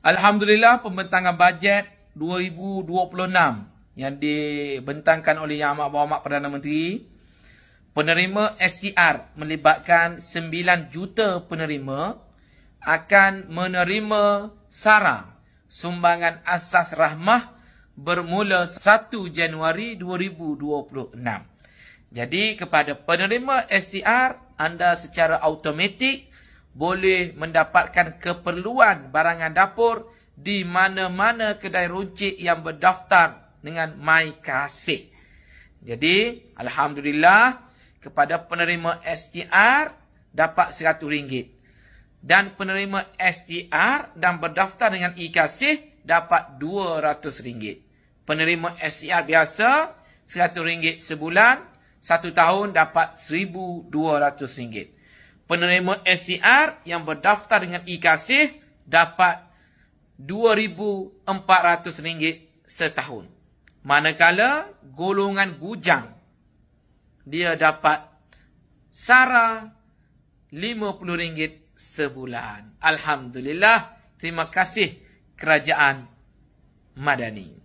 Alhamdulillah, pembentangan bajet 2026 yang dibentangkan oleh Yang Amat Berhormat Perdana Menteri, penerima STR melibatkan 9 juta penerima akan menerima SARA, sumbangan asas rahmah, bermula 1 Januari 2026. Jadi kepada penerima STR, anda secara automatik boleh mendapatkan keperluan barangan dapur di mana-mana kedai runcit yang berdaftar dengan MyKasih. Jadi, Alhamdulillah, kepada penerima STR dapat RM100. Dan penerima STR dan berdaftar dengan iKasih dapat RM200. Penerima STR biasa RM100 sebulan, 1 tahun dapat RM1,200. Penerima STR yang berdaftar dengan iKasih dapat RM2,400 setahun. Manakala golongan bujang, dia dapat SARA RM50 sebulan. Alhamdulillah, terima kasih Kerajaan Madani.